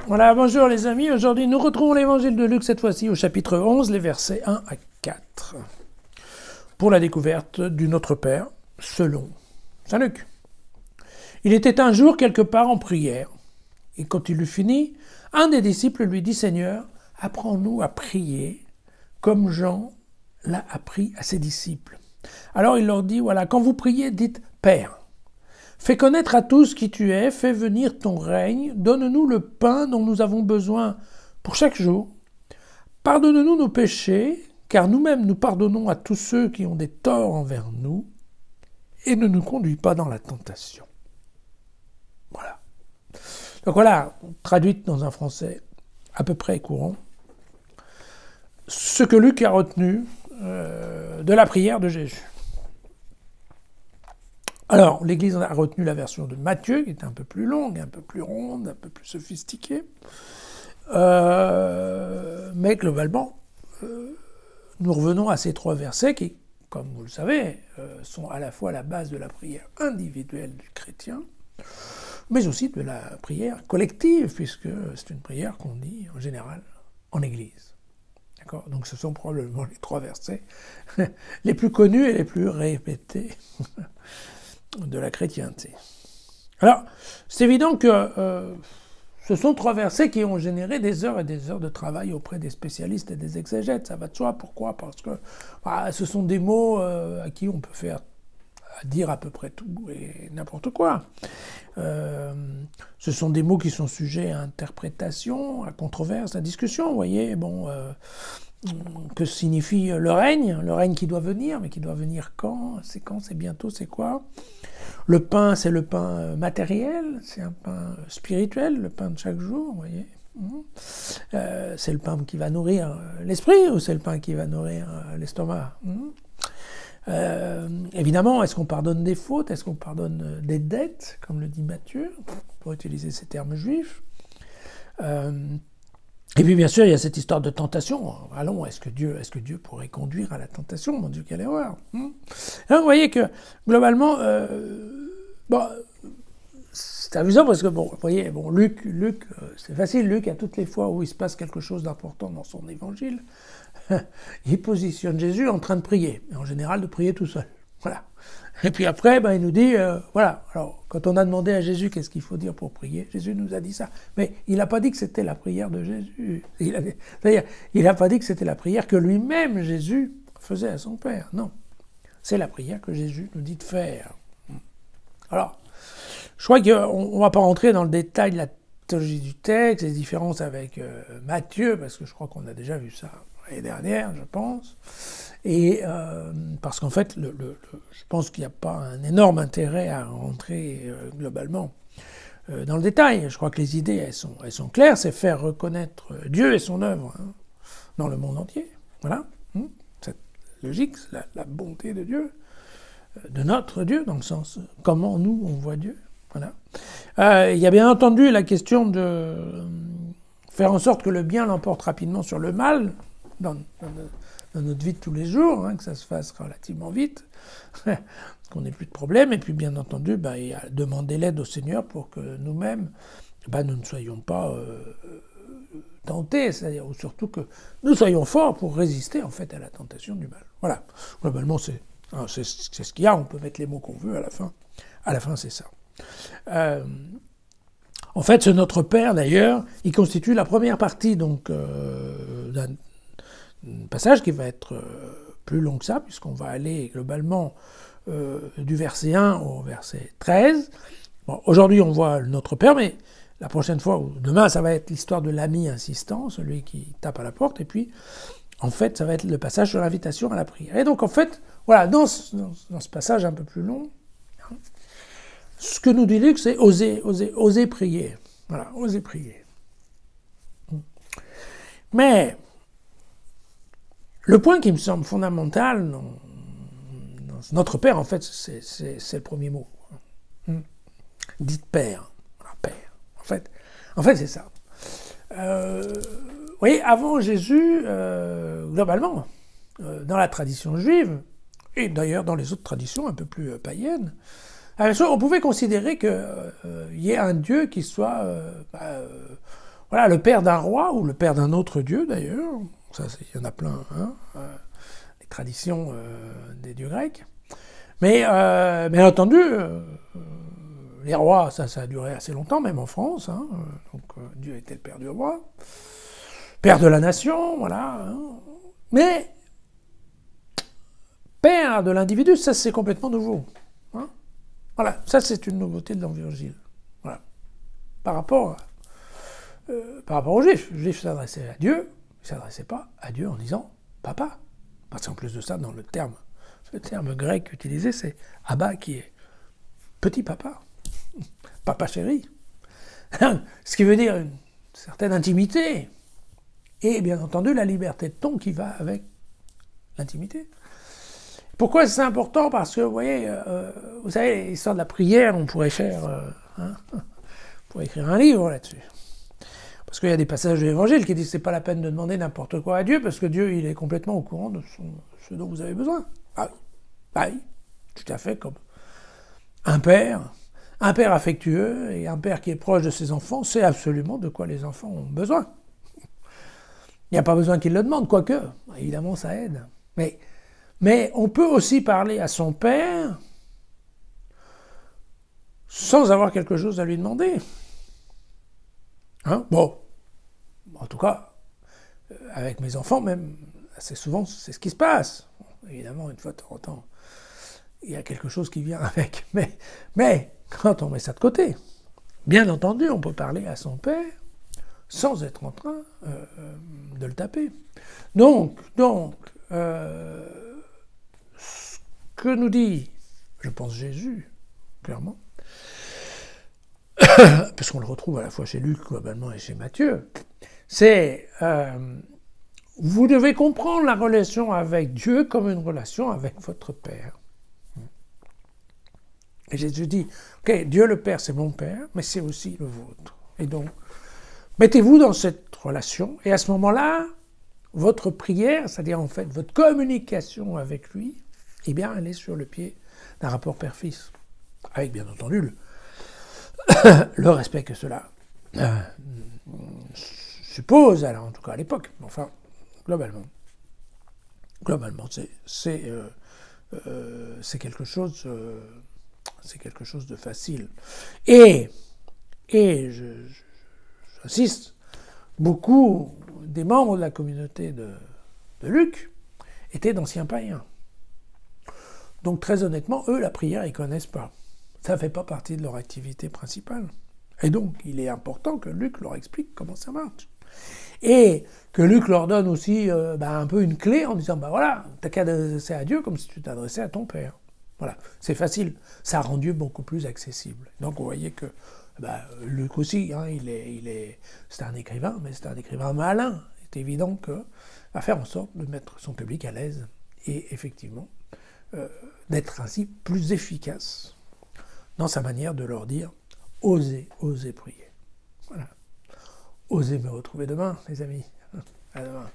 Voilà, bonjour les amis. Aujourd'hui, nous retrouvons l'évangile de Luc, cette fois-ci au chapitre 11, les versets 1 à 4, pour la découverte du Notre Père, selon Saint Luc. Il était un jour quelque part en prière, et quand il eut fini, un des disciples lui dit « Seigneur, apprends-nous à prier, comme Jean l'a appris à ses disciples. » Alors il leur dit « Voilà, quand vous priez, dites « Père ». Fais connaître à tous qui tu es, fais venir ton règne, donne-nous le pain dont nous avons besoin pour chaque jour. Pardonne-nous nos péchés, car nous-mêmes nous pardonnons à tous ceux qui ont des torts envers nous, et ne nous conduis pas dans la tentation. Voilà. Donc voilà, traduite dans un français à peu près courant, ce que Luc a retenu de la prière de Jésus. Alors, l'Église a retenu la version de Matthieu, qui est un peu plus longue, un peu plus ronde, un peu plus sophistiquée. Mais globalement, nous revenons à ces trois versets qui, comme vous le savez, sont à la fois la base de la prière individuelle du chrétien, mais aussi de la prière collective, puisque c'est une prière qu'on dit en général en Église. D'accord ? Donc ce sont probablement les trois versets les plus connus et les plus répétés de la chrétienté. Alors, c'est évident que ce sont trois versets qui ont généré des heures et des heures de travail auprès des spécialistes et des exégètes. Ça va de soi. Pourquoi ? Parce que ce sont des mots à qui on peut faire dire à peu près tout et n'importe quoi. Ce sont des mots qui sont sujets à interprétation, à controverse, à discussion. Vous voyez, que signifie le règne qui doit venir, mais qui doit venir quand, c'est bientôt, c'est quoi? Le pain, c'est le pain matériel, c'est un pain spirituel, le pain de chaque jour, vous voyez. C'est le pain qui va nourrir l'esprit ou c'est le pain qui va nourrir l'estomac? Évidemment, est-ce qu'on pardonne des fautes? Est-ce qu'on pardonne des dettes, comme le dit Matthieu, pour utiliser ces termes juifs? Et puis bien sûr, il y a cette histoire de tentation. Allons, est-ce que Dieu pourrait conduire à la tentation? Mon Dieu, quelle erreur. Alors, vous voyez que, globalement, c'est amusant parce que, vous voyez, Luc, c'est facile, Luc, à toutes les fois où il se passe quelque chose d'important dans son évangile, il positionne Jésus en train de prier, et en général de prier tout seul. Voilà. Et puis après, il nous dit, voilà, alors quand on a demandé à Jésus qu'est-ce qu'il faut dire pour prier, Jésus nous a dit ça. Mais il n'a pas dit que c'était la prière de Jésus. C'est-à-dire, il n'a pas dit que c'était la prière que lui-même, Jésus, faisait à son Père. Non, c'est la prière que Jésus nous dit de faire. Alors, je crois qu'on ne va pas rentrer dans le détail de la théologie du texte, les différences avec Matthieu, parce que je crois qu'on a déjà vu ça l'année dernière, je pense. Et parce qu'en fait, je pense qu'il n'y a pas un énorme intérêt à rentrer globalement dans le détail. Je crois que les idées, elles sont claires, c'est faire reconnaître Dieu et son œuvre dans le monde entier. Voilà, c'est logique, c'est la bonté de Dieu, de notre Dieu, dans le sens comment nous, on voit Dieu. Voilà. Il y a bien entendu la question de faire en sorte que le bien l'emporte rapidement sur le mal, dans notre vie de tous les jours, que ça se fasse relativement vite, qu'on n'ait plus de problème, et puis bien entendu, il y a demander l'aide au Seigneur pour que nous-mêmes, nous ne soyons pas tentés, c'est-à-dire, ou surtout que nous soyons forts pour résister en fait à la tentation du mal. Voilà, globalement c'est ce qu'il y a, on peut mettre les mots qu'on veut à la fin c'est ça. En fait, ce Notre Père d'ailleurs, il constitue la première partie donc d'un passage qui va être plus long que ça, puisqu'on va aller globalement du verset 1 au verset 13. Bon, aujourd'hui, on voit Notre Père, mais la prochaine fois, ou demain, ça va être l'histoire de l'ami insistant, celui qui tape à la porte, et puis, en fait, ça va être le passage sur l'invitation à la prière. Et donc, en fait, voilà, dans ce passage un peu plus long, ce que nous dit Luc, c'est oser prier. Voilà, oser prier. Mais le point qui me semble fondamental dans Notre Père, en fait, c'est le premier mot. Dites Père. Voilà, Père. En fait, c'est ça. Vous voyez, avant Jésus, globalement, dans la tradition juive, et d'ailleurs dans les autres traditions un peu plus païennes, on pouvait considérer qu'il y ait un Dieu qui soit voilà, le père d'un roi, ou le père d'un autre dieu d'ailleurs, ça il y en a plein, hein, les traditions des dieux grecs. Mais bien entendu, les rois, ça a duré assez longtemps, même en France, hein, donc Dieu était le père du roi, père de la nation, voilà. Hein. Mais père de l'individu, ça c'est complètement nouveau. Hein. Voilà, ça c'est une nouveauté de l'Évangile. Voilà. Par rapport aux Juifs. Les Juifs s'adressaient à Dieu, ils ne s'adressaient pas à Dieu en disant papa. Parce qu'en plus de ça, dans le terme grec utilisé, c'est Abba qui est petit papa, papa chéri. Ce qui veut dire une certaine intimité. Et bien entendu, la liberté de ton qui va avec l'intimité. Pourquoi c'est important? Parce que, vous savez, l'histoire de la prière, on pourrait faire... on pourrait écrire un livre là-dessus. Parce qu'il y a des passages de l'Évangile qui disent que ce n'est pas la peine de demander n'importe quoi à Dieu, parce que Dieu, il est complètement au courant de ce dont vous avez besoin. Ah oui, tout à fait comme un père affectueux et un père qui est proche de ses enfants, sait absolument de quoi les enfants ont besoin. Il n'y a pas besoin qu'il le demande, quoique, évidemment, ça aide. Mais on peut aussi parler à son père sans avoir quelque chose à lui demander. Hein? Bon, en tout cas, avec mes enfants, même, assez souvent, c'est ce qui se passe. Évidemment, une fois de temps en temps, il y a quelque chose qui vient avec. Mais quand on met ça de côté, bien entendu, on peut parler à son père sans être en train de le taper. Donc, ce que nous dit, je pense, Jésus, clairement, parce qu'on le retrouve à la fois chez Luc, globalement, et chez Matthieu, c'est vous devez comprendre la relation avec Dieu comme une relation avec votre Père. Et Jésus dit, ok, Dieu le Père, c'est mon Père, mais c'est aussi le vôtre. Et donc, mettez-vous dans cette relation, et à ce moment-là, votre prière, c'est-à-dire en fait votre communication avec lui, eh bien, elle est sur le pied d'un rapport père-fils. Avec, bien entendu, le respect que cela suppose, alors en tout cas à l'époque, enfin, globalement, c'est quelque chose de facile. Et j'insiste, beaucoup des membres de la communauté de Luc étaient d'anciens païens. Donc très honnêtement, eux, la prière, ils ne connaissent pas. Ça ne fait pas partie de leur activité principale. Et donc, il est important que Luc leur explique comment ça marche. Et que Luc leur donne aussi un peu une clé en disant, voilà, t'as qu'à t'adresser à Dieu comme si tu t'adressais à ton Père. Voilà, c'est facile. Ça rend Dieu beaucoup plus accessible. Donc vous voyez que Luc aussi, hein, c'est un écrivain, mais c'est un écrivain malin. C'est évident qu'il va faire en sorte de mettre son public à l'aise et effectivement d'être ainsi plus efficace dans sa manière de leur dire « osez prier ». Voilà. Osez me retrouver demain, les amis. À demain.